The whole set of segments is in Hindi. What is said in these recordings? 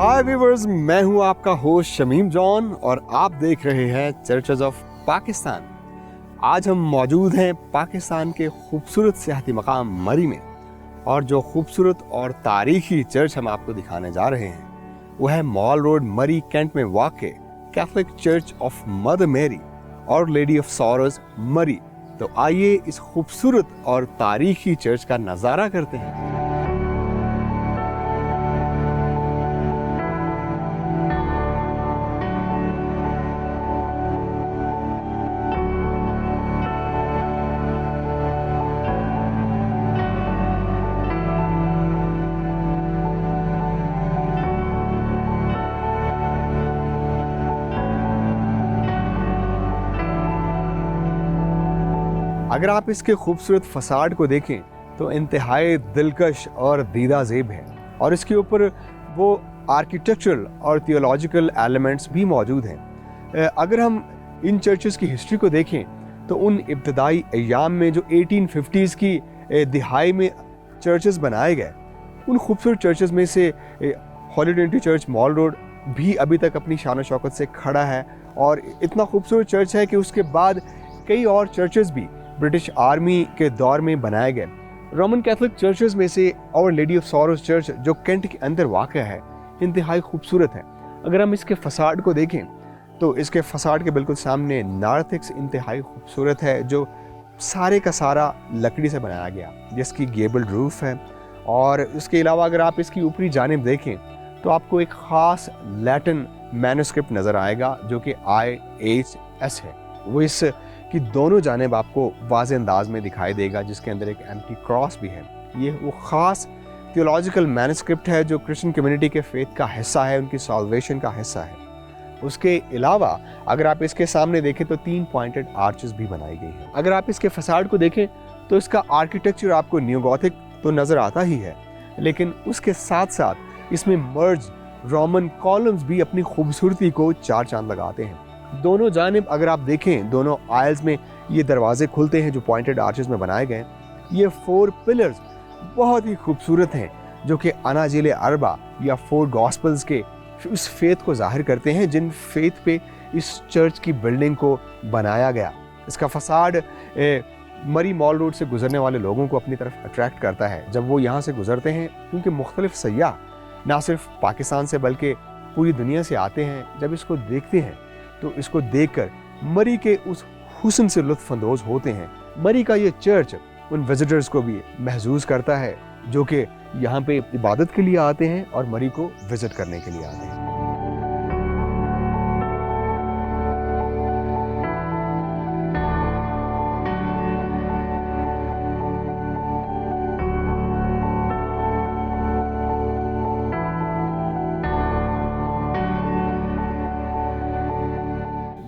हाय व्यूअर्स, मैं हूं आपका होस्ट शमीम जॉन और आप देख रहे हैं चर्चेज ऑफ पाकिस्तान। आज हम मौजूद हैं पाकिस्तान के खूबसूरत सियाहती मकाम मरी में, और जो खूबसूरत और तारीखी चर्च हम आपको दिखाने जा रहे हैं वो है मॉल रोड मरी कैंट में वाक़ कैथोलिक चर्च ऑफ मदर मेरी और लेडी ऑफ सॉरोज मरी। तो आइए इस खूबसूरत और तारीखी चर्च का नज़ारा करते हैं। अगर आप इसके खूबसूरत फसाड को देखें तो इंतहाई दिलकश और दीदा ज़ेब है, और इसके ऊपर वो आर्किटेक्चरल और थियोलॉजिकल एलिमेंट्स भी मौजूद हैं। अगर हम इन चर्चेस की हिस्ट्री को देखें तो उन इब्तदाई अय्याम में जो 1850s की दिहाई में चर्चेस बनाए गए, उन खूबसूरत चर्चेस में से Holi Trinity church mall road भी अभी तक अपनी शान और शौकत से खड़ा है, और इतना खूबसूरत चर्च है कि उसके बाद कई और चर्चेस भी ब्रिटिश आर्मी के दौर में बनाए गए। रोमन कैथोलिक चर्चेस में से our lady of sorrows church जो कैंट के अंदर वाक़ है, इंतहाई खूबसूरत है। अगर हम इसके फसाड को देखें तो इसके फसाड के बिल्कुल सामने नार्थिक्स इंतहाई खूबसूरत है, जो सारे का सारा लकड़ी से बनाया गया, जिसकी गेबल रूफ है। और उसके अलावा अगर आप इसकी ऊपरी जानिब देखें तो आपको एक ख़ास लैटिन मैन्युस्क्रिप्ट नज़र आएगा जो कि IHS है। वो इस कि दोनों जानिब आपको वाज़े अंदाज में दिखाई देगा, जिसके अंदर एक एम्प्टी क्रॉस भी है। ये वो ख़ास थियोलॉजिकल मैन्युस्क्रिप्ट है जो क्रिश्चियन कम्युनिटी के फेथ का हिस्सा है, उनकी सॉल्वेशन का हिस्सा है। उसके अलावा अगर आप इसके सामने देखें तो 3 पॉइंटेड आर्चेस भी बनाई गई हैं। अगर आप इसके फसाड को देखें तो इसका आर्किटेक्चर आपको न्यू गॉथिक तो नज़र आता ही है, लेकिन उसके साथ साथ इसमें मर्ज रोमन कॉलम्स भी अपनी खूबसूरती को चार चांद लगाते हैं। दोनों जानिब अगर आप देखें, दोनों आयल्स में ये दरवाजे खुलते हैं जो पॉइंटेड आर्चेस में बनाए गए। ये 4 पिलर्स बहुत ही खूबसूरत हैं, जो कि अनाजिल अरबा या 4 गॉस्पल्स के उस फेथ को जाहिर करते हैं जिन फेथ पे इस चर्च की बिल्डिंग को बनाया गया। इसका फसाड मरी मॉल रोड से गुजरने वाले लोगों को अपनी तरफ अट्रैक्ट करता है जब वो यहाँ से गुजरते हैं, क्योंकि मुख्तलिफ सयाह ना सिर्फ पाकिस्तान से बल्कि पूरी दुनिया से आते हैं। जब इसको देखते हैं तो इसको देखकर मरी के उस हुस्न से लुत्फ अंदोज होते हैं। मरी का ये चर्च उन विजिटर्स को भी महसूस करता है जो कि यहाँ पे इबादत के लिए आते हैं और मरी को विजिट करने के लिए आते हैं।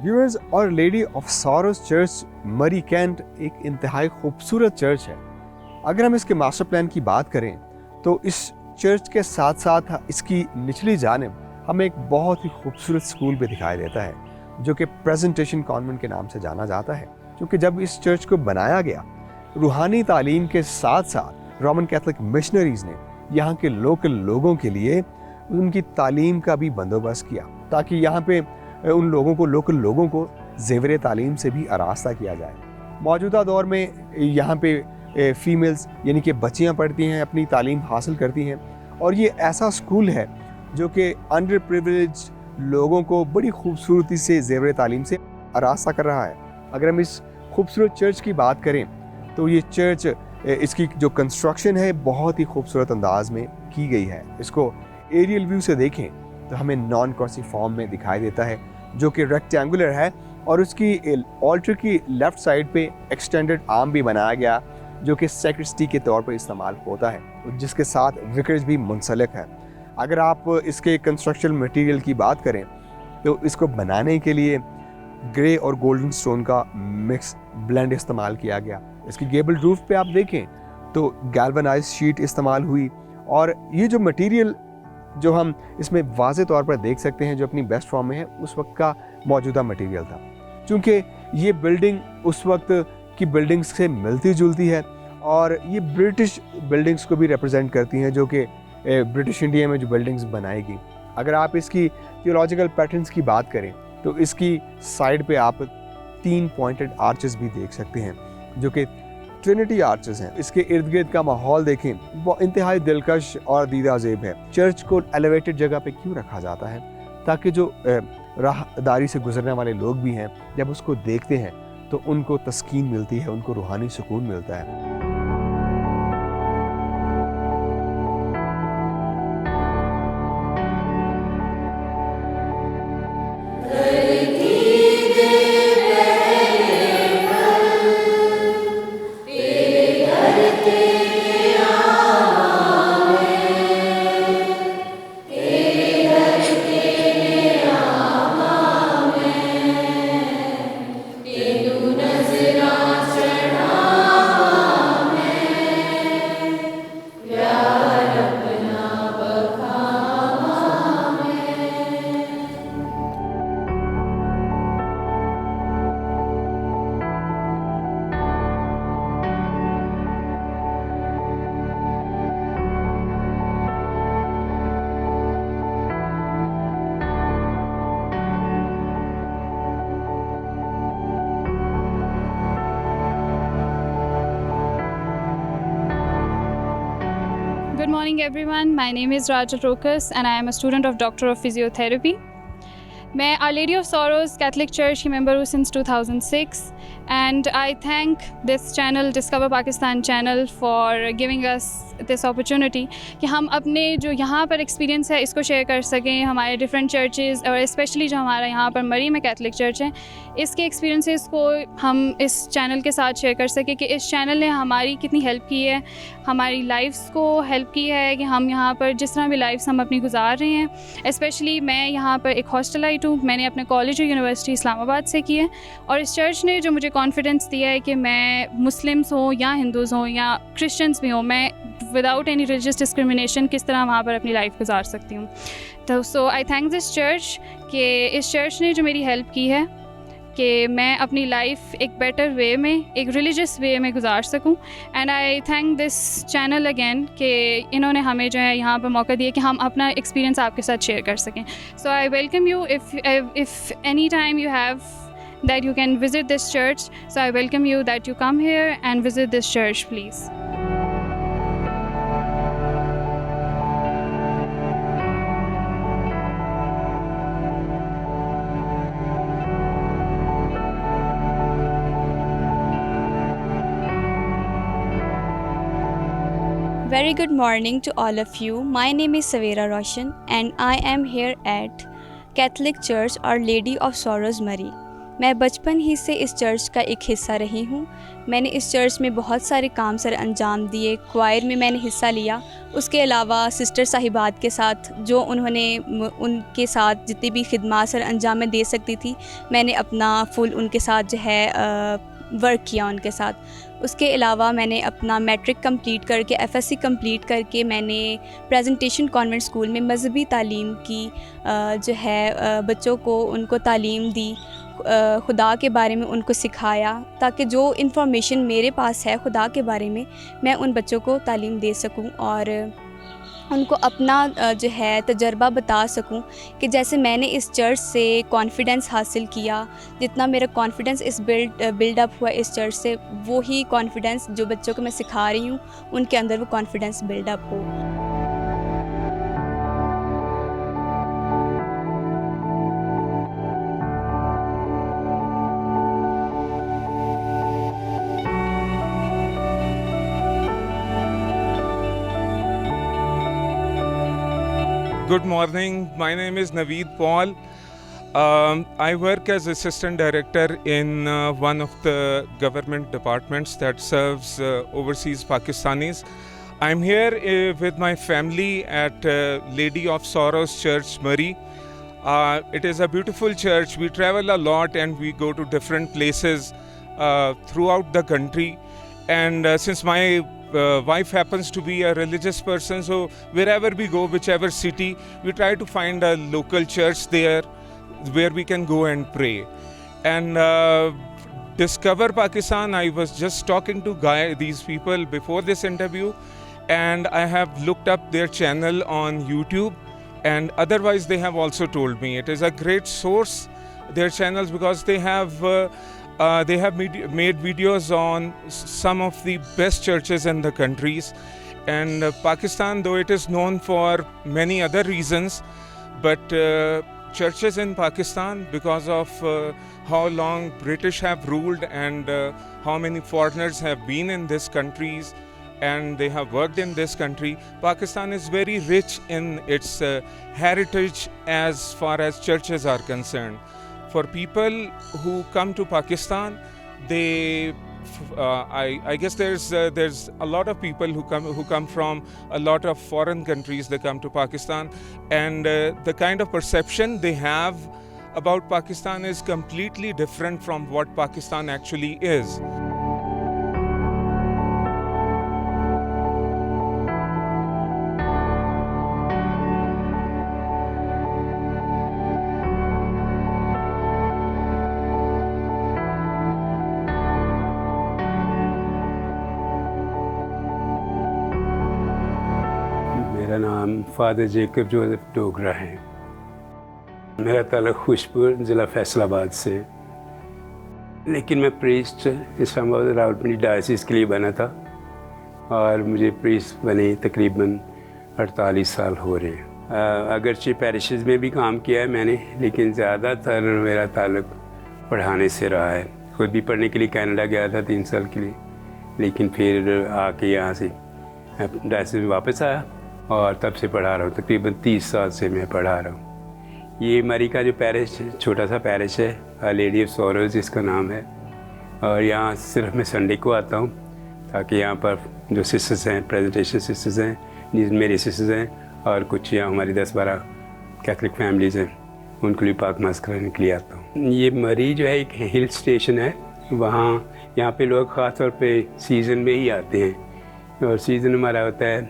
व्यूअर्स, और लेडी ऑफ सॉरोज चर्च मरी कैंट एक इंतहाई खूबसूरत चर्च है। अगर हम इसके मास्टर प्लान की बात करें तो इस चर्च के साथ साथ इसकी निचली जानिब हमें एक बहुत ही खूबसूरत स्कूल भी दिखाई देता है, जो कि प्रेजेंटेशन कॉन्वेंट के नाम से जाना जाता है। क्योंकि जब इस चर्च को बनाया गया, रूहानी तालीम के साथ साथ रोमन कैथोलिक मिशनरीज़ ने यहाँ के लोकल लोगों के लिए उनकी तालीम का भी बंदोबस्त किया, ताकि यहाँ पे उन लोगों को, लोकल लोगों को ज़ेवर तालीम से भी आरास्ता किया जाए। मौजूदा दौर में यहाँ पे फ़ीमेल्स यानी कि बच्चियाँ पढ़ती हैं, अपनी तालीम हासिल करती हैं, और ये ऐसा स्कूल है जो कि अंडर प्रिविलेज लोगों को बड़ी खूबसूरती से ज़ेवर तालीम से आरास्ता कर रहा है। अगर हम इस खूबसूरत चर्च की बात करें तो ये चर्च, इसकी जो कंस्ट्रक्शन है बहुत ही खूबसूरत अंदाज में की गई है। इसको एरियल व्यू से देखें तो हमें नॉन क्रॉसिव फॉर्म में दिखाई देता है, जो कि रेक्टेंगुलर है, और उसकी ऑल्टर की लेफ्ट साइड पे एक्सटेंडेड आर्म भी बनाया गया जो कि सैक्रिस्टी के तौर पर इस्तेमाल होता है, जिसके साथ विकर्स भी मुंसलिक है। अगर आप इसके कंस्ट्रक्शन मटेरियल की बात करें तो इसको बनाने के लिए ग्रे और गोल्डन स्टोन का मिक्स ब्लेंड इस्तेमाल किया गया। इसकी गेबल रूफ पे आप देखें तो गैल्वनाइज शीट इस्तेमाल हुई, और ये जो मटेरियल जो हम इसमें वाज़े तौर पर देख सकते हैं जो अपनी बेस्ट फॉर्म में है, उस वक्त का मौजूदा मटेरियल था। चूँकि ये बिल्डिंग उस वक्त की बिल्डिंग्स से मिलती जुलती है, और ये ब्रिटिश बिल्डिंग्स को भी रिप्रेजेंट करती हैं जो कि ब्रिटिश इंडिया में जो बिल्डिंग्स बनाएगी। अगर आप इसकी थियोलॉजिकल पैटर्न्स की बात करें तो इसकी साइड पे आप 3 पॉइंटेड आर्चेस भी देख सकते हैं जो कि ट्रिनिटी आर्चेस हैं। इसके इर्द गिर्द का माहौल देखें, वो इंतहाई दिलकश और दीदाज़ेब है। चर्च को एलिवेटेड जगह पे क्यों रखा जाता है? ताकि जो राहदारी से गुजरने वाले लोग भी हैं, जब उसको देखते हैं तो उनको तस्कीन मिलती है, उनको रूहानी सुकून मिलता है। Good morning everyone, my name is Raja Rokas and I am a student of Doctor of Physiotherapy. मैं Our Lady of Sorrows Catholic Church की member हूँ since 2006 and I thank this channel, Discover Pakistan channel for giving us this opportunity कि हम अपने जो यहाँ पर experience है इसको share कर सकें हमारे different churches और especially जो हमारा यहाँ पर मरी में Catholic Church है इसके experiences को हम इस channel के साथ share कर सकें कि इस channel ने हमारी कितनी help की है, हमारी lives को help की है कि हम यहाँ पर जिस तरह भी lives हम अपनी गुजार रहे हैं। especially मैं यहाँ पर एक hostelite हूँ, मैंने अपने कॉलेज और यूनिवर्सिटी इस्लामाबाद से की है और इस चर्च ने जो मुझे कॉन्फिडेंस दिया है कि मैं मुस्लिम्स हों या हिंदूज़ हों या क्रिश्चियंस भी हों, मैं विदाउट एनी रिलीजियस डिस्क्रिमिनेशन किस तरह वहाँ पर अपनी लाइफ गुजार सकती हूँ। तो सो आई थैंक दिस चर्च कि इस चर्च ने जो मेरी हेल्प की है कि मैं अपनी लाइफ एक बेटर वे में, एक रिलीजियस वे में गुजार सकूं। And I thank this channel again कि इन्होंने हमें जो है यहाँ पर मौका दिया कि हम अपना एक्सपीरियंस आपके साथ शेयर कर सकें। So I welcome you if any time you have that you can visit this church, so I welcome you that you come here and visit this church please. Very good morning to all of you. My name is Savera Roshan and I am here at Catholic Church Our Lady of Sorrows Mari. मैं बचपन ही से इस चर्च का एक हिस्सा रही हूँ। मैंने इस चर्च में बहुत सारे काम सर अंजाम दिए, क्वायर में मैंने हिस्सा लिया। उसके अलावा सिस्टर साहिबात के साथ जो उनके साथ जितनी भी खिदमत सर अंजाम में दे सकती थी, मैंने अपना फुल उनके साथ जो है वर्क किया उनके साथ। उसके अलावा मैंने अपना मैट्रिक कंप्लीट करके एफएससी कंप्लीट करके मैंने प्रेजेंटेशन कॉन्वेंट स्कूल में मजहबी तालीम की जो है बच्चों को उनको तालीम दी, खुदा के बारे में उनको सिखाया ताकि जो इन्फॉर्मेशन मेरे पास है खुदा के बारे में मैं उन बच्चों को तालीम दे सकूं और उनको अपना जो है तजर्बा बता सकूं कि जैसे मैंने इस चर्च से कॉन्फिडेंस हासिल किया, जितना मेरा कॉन्फिडेंस इस बिल्डअप हुआ इस चर्च से, वो ही कॉन्फिडेंस जो बच्चों को मैं सिखा रही हूँ उनके अंदर वो कॉन्फिडेंस बिल्डअप हो। Good morning. My name is Naveed Paul. I work as Assistant Director in one of the government departments that serves overseas Pakistanis. I'm here with my family at Lady of Sorrows Church, Murree. It is a beautiful church. We travel a lot and we go to different places throughout the country. And since my wife happens to be a religious person, so wherever we go, whichever city, we try to find a local church there where we can go and pray. And Discover Pakistan, I was just talking to these people before this interview, and I have looked up their channel on YouTube, and otherwise they have also told me it is a great source, their channels, because they have made videos on some of the best churches in the countries. And Pakistan, though it is known for many other reasons, but churches in Pakistan, because of how long British have ruled and how many foreigners have been in these countries and they have worked in this country, Pakistan is very rich in its heritage as far as churches are concerned. For people who come to Pakistan, they I guess there's a lot of people who come from a lot of foreign countries. They come to Pakistan, and the kind of perception they have about Pakistan is completely different from what Pakistan actually is. मेरा नाम फादर जेकब जोसेफ डोगरा है। मेरा ताल्लुक़ खुशपुर ज़िला फैसलाबाद से, लेकिन मैं प्रीस्ट इस्लामाबाद रावलपिंडी डायसिस के लिए बना था और मुझे प्रीस्ट बने तकरीबन 48 साल हो रहे हैं। अगरचे पैरिशेस में भी काम किया है मैंने, लेकिन ज़्यादातर मेरा ताल्लुक़ पढ़ाने से रहा है। खुद भी पढ़ने के लिए कनाडा गया था 3 साल के लिए, लेकिन फिर आके यहाँ से डायसिस में वापस आया और तब से पढ़ा रहा हूँ। तकरीबन 30 साल से मैं पढ़ा रहा हूँ। ये मरी का जो पैरिश, छोटा सा पैरिश है, लेडी ऑफ सॉरोज़ इसका नाम है, और यहाँ सिर्फ मैं संडे को आता हूँ ताकि यहाँ पर जो सिस्टर्स हैं, प्रेजेंटेशन सिस्टर्स हैं, जिसमें मेरी सिस्टर्स हैं, और कुछ यहाँ हमारी 10-12 कैथलिक फैमिलीज़ हैं, उनको लिए पाक मास कराने के लिए आता हूँ। ये मरी जो है एक हिल स्टेशन है, वहाँ यहाँ पे लोग ख़ास तौर पे सीज़न में ही आते हैं, और सीज़न हमारा होता है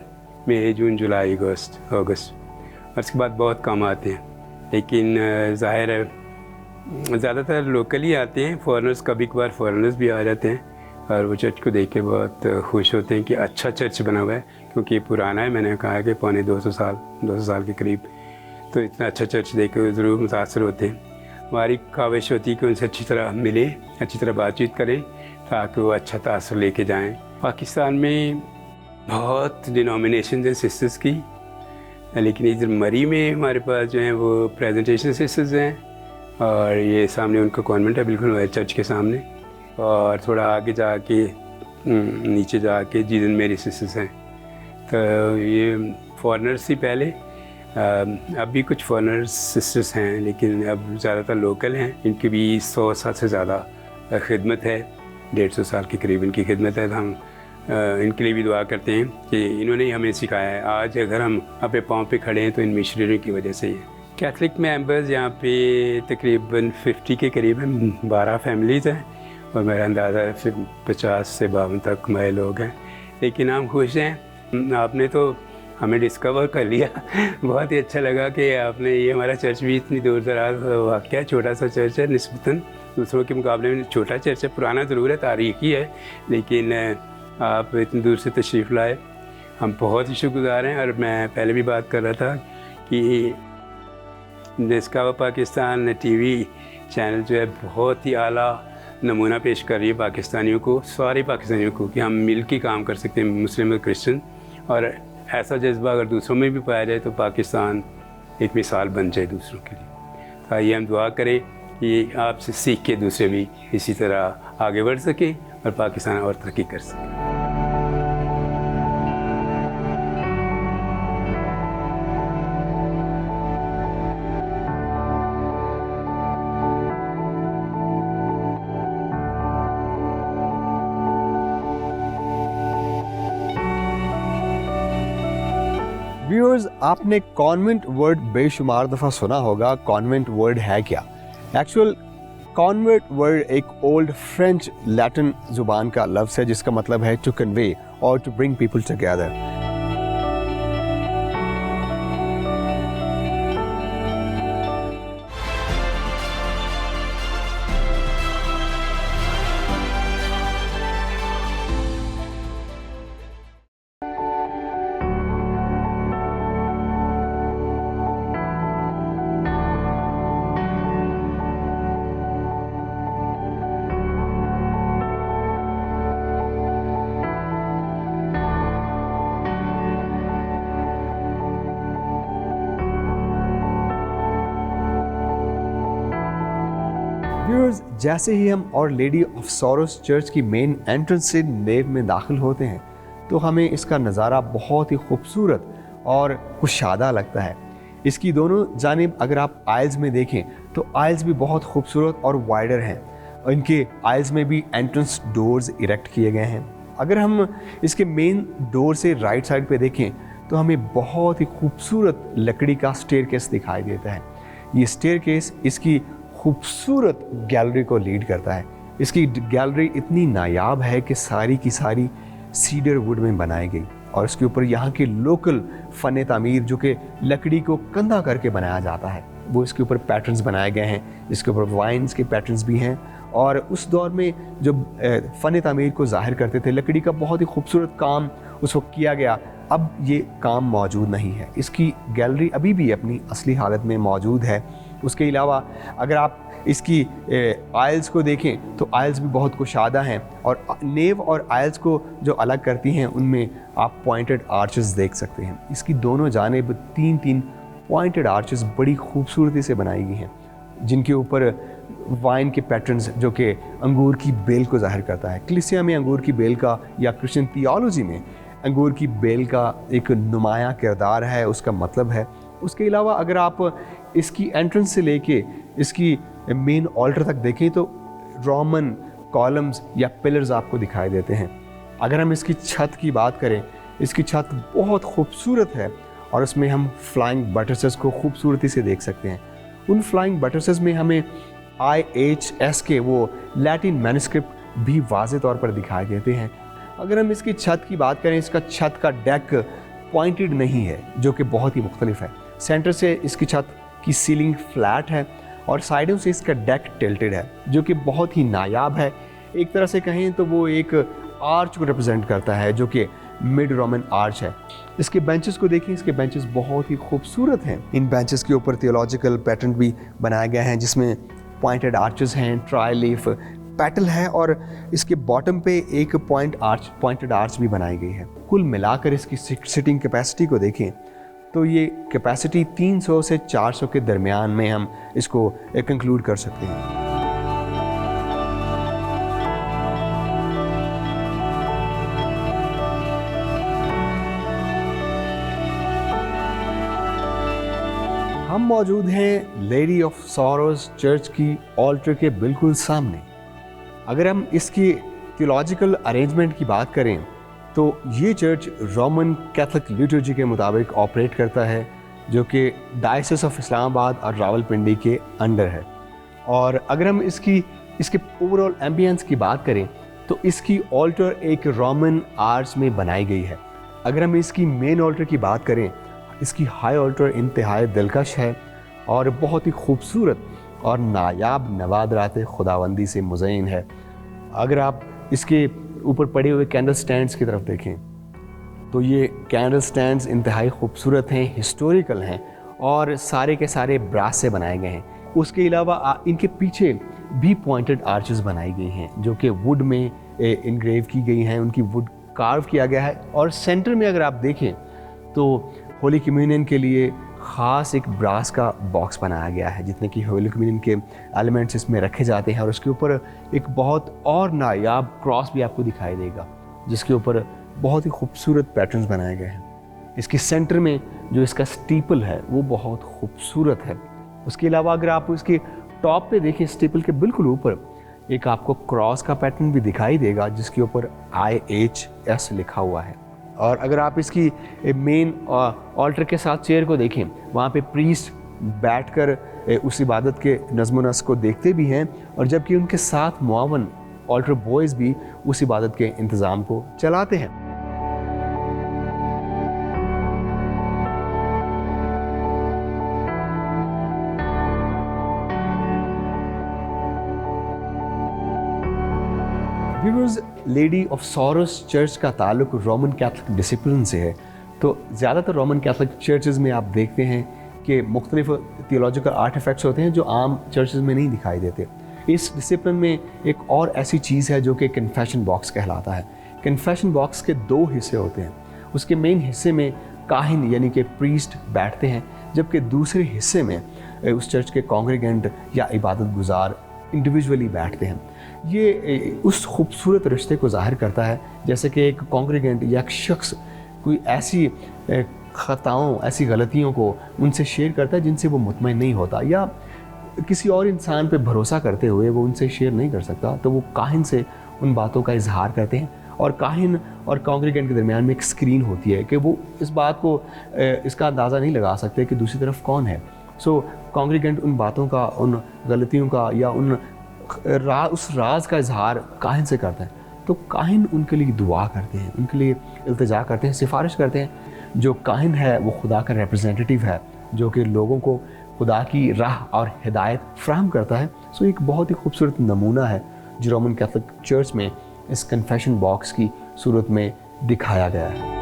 मई, जून, जुलाई, अगस्त, और उसके बाद बहुत कम आते हैं। लेकिन ज़ाहिर है ज़्यादातर लोकल ही आते हैं। फॉरेनर्स, कभी कभार फॉरेनर्स भी आ जाते हैं, और वो चर्च को देख के बहुत खुश होते हैं कि अच्छा चर्च बना हुआ है, क्योंकि पुराना है। मैंने कहा कि पौने 200 साल के करीब, तो इतना अच्छा चर्च देख के ज़रूर मुतासर होते हैं। हमारी ख्वाहिश होती है कि उनसे अच्छी तरह मिले, अच्छी तरह बातचीत करें, ताकि वो अच्छा तासर लेके जाएँ। पाकिस्तान में बहुत डिनोमिनेशन हैं सिस्टर्स की, लेकिन इधर मरी में हमारे पास जो हैं वो प्रेजेंटेशन सिस्टर्स हैं, और ये सामने उनका कॉन्वेंट है, बिल्कुल चर्च के सामने, और थोड़ा आगे जाके नीचे जाके जीजन मेरी सिस्टर्स हैं। तो ये फॉरेनर्स ही पहले, अब भी कुछ फॉरेनर्स सिस्टर्स हैं, लेकिन अब ज़्यादातर लोकल हैं। इनकी भी 100 साल से ज़्यादा खिदमत है, 150 साल की करीब इनकी खिदमत है। हम इनके लिए भी दुआ करते हैं कि इन्होंने ही हमें सिखाया है। आज अगर हम अपने पाँव पे खड़े हैं तो इन मिशनरियों की वजह से ही है। कैथलिक मेंबर्स यहाँ पे तकरीबन 50 के करीब हैं, 12 फैमिलीज़ हैं, और मेरा अंदाज़ा फिर 50 से 52 तक हमारे लोग हैं। लेकिन हम खुश हैं, आपने तो हमें डिस्कवर कर लिया। बहुत ही अच्छा लगा कि आपने, ये हमारा चर्च भी इतनी दूर दराज वाक़या है, छोटा सा चर्च है, निस्बतन दूसरों के मुकाबले में छोटा चर्च है, पुराना ज़रूर है, तारीख़ी है, लेकिन आप इतनी दूर से तशरीफ़ लाए, हम बहुत ही शुक्रगुज़ार हैं। और मैं पहले भी बात कर रहा था कि डिस्कवर पाकिस्तान टीवी चैनल जो है बहुत ही आला नमूना पेश कर रही है पाकिस्तानियों को, सारे पाकिस्तानियों को, कि हम मिल के काम कर सकते हैं, मुस्लिम और क्रिश्चियन। और ऐसा जज्बा अगर दूसरों में भी पाया जाए तो पाकिस्तान एक मिसाल बन जाए दूसरों के लिए। तो आइए हम दुआ करें कि आपसे सीख के दूसरे भी इसी तरह आगे बढ़ सकें और पाकिस्तान और तरक्की कर सकें। व्यूअर्स, आपने कॉन्वेंट वर्ड बेशुमार दफ़ा सुना होगा। कॉन्वेंट वर्ड है क्या? एक्चुअल कॉन्वेंट वर्ड एक ओल्ड फ्रेंच लैटिन ज़ुबान का लफ्ज़ है, जिसका मतलब है टू कन्वे और to bring people together. Viewers, जैसे ही हम our lady of sorrows church की मेन एंट्रेंस से नेव में दाखिल होते हैं तो हमें इसका नज़ारा बहुत ही खूबसूरत और कुशादा लगता है। इसकी दोनों जानिब अगर आप आइल्स में देखें तो आइल्स भी बहुत खूबसूरत और वाइडर हैं। इनके आइल्स में भी एंट्रेंस डोर्स इरेक्ट किए गए हैं। अगर हम इसके मेन डोर से राइट साइड पे देखें तो हमें बहुत ही खूबसूरत लकड़ी का स्टेयरकेस दिखाई देता है। ये स्टेयरकेस इसकी खूबसूरत गैलरी को लीड करता है। इसकी गैलरी इतनी नायाब है कि सारी की सारी सीडर वुड में बनाई गई और इसके ऊपर यहाँ के लोकल फ़न तामीर जो कि लकड़ी को कंधा करके बनाया जाता है वो इसके ऊपर पैटर्न्स बनाए गए हैं। इसके ऊपर वाइन्स के पैटर्न्स भी हैं और उस दौर में जो फ़न तामीर को ज़ाहिर करते थे, लकड़ी का बहुत ही खूबसूरत काम उस वक्त किया गया। अब ये काम मौजूद नहीं है। इसकी गैलरी अभी भी अपनी असली हालत में मौजूद है। उसके अलावा अगर आप इसकी आइल्स को देखें तो आइल्स भी बहुत कुशादा हैं और नेव और आइल्स को जो अलग करती हैं उनमें आप पॉइंटेड आर्चेस देख सकते हैं। इसकी दोनों जानिब 3-3 पॉइंटेड आर्चेस बड़ी खूबसूरती से बनाई गई हैं जिनके ऊपर वाइन के पैटर्न्स जो कि अंगूर की बेल को जाहिर करता है। कलीसिया में अंगूर की बेल का या क्रिश्चियन थियोलॉजी में अंगूर की बेल का एक नुमाया किरदार है, उसका मतलब है। उसके अलावा अगर आप इसकी एंट्रेंस से लेके इसकी मेन ऑल्टर तक देखें तो रोमन कॉलम्स या पिलर्स आपको दिखाई देते हैं। अगर हम इसकी छत की बात करें, इसकी छत बहुत खूबसूरत है और इसमें हम फ्लाइंग बटरसेस को खूबसूरती से देख सकते हैं। उन फ्लाइंग बटरसेस में हमें IHS के वो लैटिन मैन्युस्क्रिप्ट भी वाज़े तौर पर दिखाई देते हैं। अगर हम इसकी छत की बात करें, इसका छत का डेक पॉइंटेड नहीं है जो कि बहुत ही मुख्तलिफ है। सेंटर से इसकी छत की सीलिंग फ्लैट है और साइडों से इसका डेक टिल्टेड है जो कि बहुत ही नायाब है। एक तरह से कहें तो वो एक आर्च को रिप्रेजेंट करता है जो कि मिड रोमन आर्च है। इसके बेंचेस को देखें, इसके बेंचेस बहुत ही खूबसूरत हैं। इन बेंचेस के ऊपर थियोलॉजिकल पैटर्न भी बनाए गए हैं जिसमें पॉइंटेड आर्चेस हैं, ट्राई लीफ पेटल है और इसके बॉटम पे एक पॉइंटेड आर्च भी बनाई गई है। कुल मिलाकर इसकी सिटिंग कैपेसिटी को देखें तो ये कैपेसिटी 300 से 400 के दरमियान में हम इसको कंक्लूड कर सकते हैं। हम मौजूद हैं लेडी ऑफ सॉरोस चर्च की ऑल्टर के बिल्कुल सामने। अगर हम इसकी थियोलॉजिकल अरेंजमेंट की बात करें तो ये चर्च रोमन कैथोलिक लिटर्जी के मुताबिक ऑपरेट करता है जो कि डायसिस ऑफ इस्लामाबाद और रावलपिंडी के अंडर है। और अगर हम इसके ओवरऑल एम्बियंस की बात करें तो इसकी ऑल्टर एक रोमन आर्च में बनाई गई है। अगर हम इसकी मेन ऑल्टर की बात करें, इसकी हाई ऑल्टर इंतहाई दिलकश है और बहुत ही खूबसूरत और नायाब नवादरात खुदावंदी से मुज़य्यन है। अगर आप इसके ऊपर पड़े हुए कैंडल स्टैंड्स की तरफ देखें तो ये कैंडल स्टैंड्स इंतहाई खूबसूरत हैं, हिस्टोरिकल हैं और सारे के सारे ब्रास से बनाए गए हैं। उसके अलावा इनके पीछे भी पॉइंटेड आर्चेस बनाई गई हैं जो कि वुड में इनग्रेव की गई हैं, उनकी वुड कार्व किया गया है। और सेंटर में अगर आप देखें तो होली कम्युनियन के लिए ख़ास एक ब्रास का बॉक्स बनाया गया है जितने कि होली कम्युनियन के एलिमेंट्स इसमें रखे जाते हैं। और उसके ऊपर एक बहुत और नायाब क्रॉस भी आपको दिखाई देगा जिसके ऊपर बहुत ही खूबसूरत पैटर्न्स बनाए गए हैं। इसके सेंटर में जो इसका स्टीपल है वो बहुत खूबसूरत है। उसके अलावा अगर आप इसके टॉप पे देखें, स्टीपल के बिल्कुल ऊपर एक आपको क्रॉस का पैटर्न भी दिखाई देगा जिसके ऊपर IHS लिखा हुआ है। और अगर आप इसकी मेन ऑल्टर के साथ चेयर को देखें, वहाँ पे प्रीस्ट बैठकर उस इबादत के नज़्म व नस्क को देखते भी हैं और जबकि उनके साथ मुआवन ऑल्टर बॉयज़ भी उस इबादत के इंतज़ाम को चलाते हैं। Viewers, lady of sorrows church का ताल्लुक रोमन कैथोलिक डिसिप्लिन से है। तो ज़्यादातर रोमन कैथोलिक चर्चेज़ में आप देखते हैं कि मुख्तलिफ थियोलॉजिकल आर्टिफैक्ट्स होते हैं जो आम चर्चेज़ में नहीं दिखाई देते। इस डिसिप्लिन में एक और ऐसी चीज़ है जो कि कन्फेशन बॉक्स कहलाता है। कन्फेशन बॉक्स के 2 हिस्से होते हैं। उसके मेन हिस्से में काहिन यानी कि प्रीस्ट बैठते हैं, जबकि दूसरे हिस्से में उस चर्च के कॉन्ग्रीगेंट या इबादत गुजार इंडिविजुअली बैठते हैं। ये उस खूबसूरत रिश्ते को ज़ाहिर करता है जैसे कि एक कॉन्ग्रीगेंट या एक शख्स कोई ऐसी ख़ताओं, ऐसी गलतियों को उनसे शेयर करता है जिनसे वो मुतमईन नहीं होता, या किसी और इंसान पे भरोसा करते हुए वो उनसे शेयर नहीं कर सकता, तो वो काहिन से उन बातों का इजहार करते हैं। और काहिन और कॉन्ग्रीगेंट के दरमियान में एक स्क्रीन होती है कि वो इस बात को इसका अंदाज़ा नहीं लगा सकते कि दूसरी तरफ कौन है। सो कॉन्ग्रीगेंट उन बातों का, उन गलतियों का या उस राज का इजहार काहिन से करता है, तो काहिन उनके लिए दुआ करते हैं, उनके लिए इल्तिजा करते हैं, सिफारिश करते हैं। जो काहिन है वो खुदा का रिप्रेजेंटेटिव है जो कि लोगों को खुदा की राह और हिदायत फ्राहम करता है। सो एक बहुत ही खूबसूरत नमूना है जो रोमन कैथोलिक चर्च में इस कन्फेशन बॉक्स की सूरत में दिखाया गया है।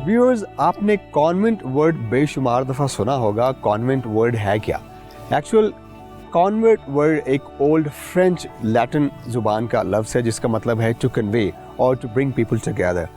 व्यूअर्स, आपने कॉन्वेंट वर्ड बेशुमार दफ़ा सुना होगा। कॉन्वेंट वर्ड है क्या? एक्चुअल कॉन्वेंट वर्ड एक ओल्ड फ्रेंच लैटिन ज़ुबान का लफ्ज़ है जिसका मतलब है टू कन्वे और टू ब्रिंग पीपल टुगेदर।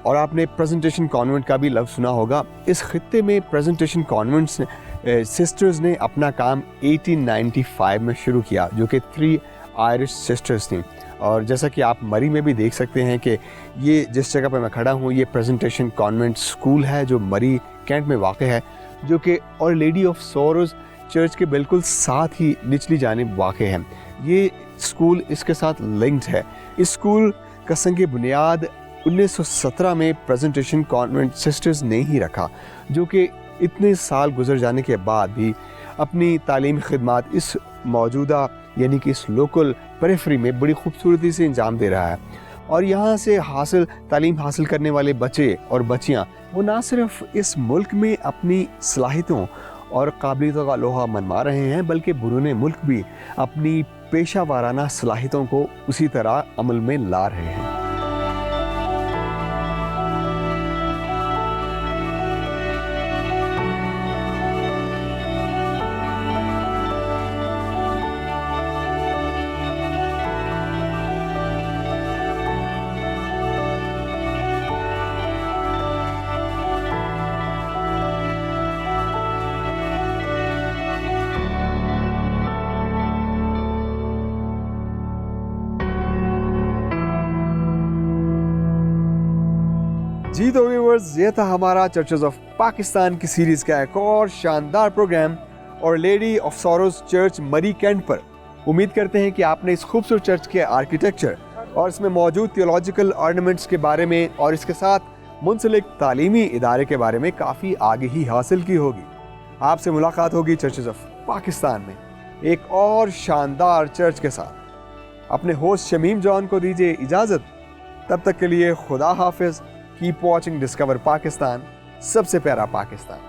और आपने प्रेजेंटेशन कॉन्वेंट का भी लफ्ज़ सुना होगा। इस खित्ते में प्रेजेंटेशन कॉन्वेंट्स ने सिस्टर्स ने अपना काम 1895 में शुरू किया, जो कि 3 आयरिश सिस्टर्स थी। और जैसा कि आप मरी में भी देख सकते हैं कि ये जिस जगह पर मैं खड़ा हूँ ये प्रेजेंटेशन कॉन्वेंट स्कूल है जो मरी कैंट में वाक़ है, जो कि और लेडी ऑफ सॉरोज़ चर्च के बिल्कुल साथ ही निचली जानिब वाक़ है। ये स्कूल इसके साथ लिंक्ड है। इस स्कूल का संग बुनियाद 1917 में प्रेजेंटेशन कॉन्वेंट सिस्टर्स ने ही रखा, जो कि इतने साल गुजर जाने के बाद भी अपनी तालीमी खिदमात इस मौजूदा यानी कि इस लोकल पेरिफेरी में बड़ी खूबसूरती से अंजाम दे रहा है। और यहाँ से तालीम हासिल करने वाले बच्चे और बच्चियाँ वो ना सिर्फ इस मुल्क में अपनी सलाहियतों और काबिलियतों का लोहा मनवा रहे हैं, बल्कि बैरून मुल्क भी अपनी पेशा वाराना सलाहियतों को उसी तरह अमल में ला रहे हैं। जी तो व्यूअर्स, ये था हमारा चर्चेस ऑफ पाकिस्तान की सीरीज़ का एक और शानदार प्रोग्राम और लेडी ऑफ सॉरोज़ चर्च मरी कैंट पर। उम्मीद करते हैं कि आपने इस खूबसूरत चर्च के आर्किटेक्चर और इसमें मौजूद थियोलॉजिकल ऑर्नामेंट्स के बारे में और इसके साथ मुंसलिक तालीमी इदारे के बारे में काफ़ी आगाही हासिल की होगी। आपसे मुलाकात होगी चर्चेस ऑफ पाकिस्तान में एक और शानदार चर्च के साथ। अपने होस्ट शमीम जॉन को दीजिए इजाज़त। तब तक के लिए खुदा हाफिज़। कीप वॉचिंग डिस्कवर पाकिस्तान, सबसे प्यारा पाकिस्तान।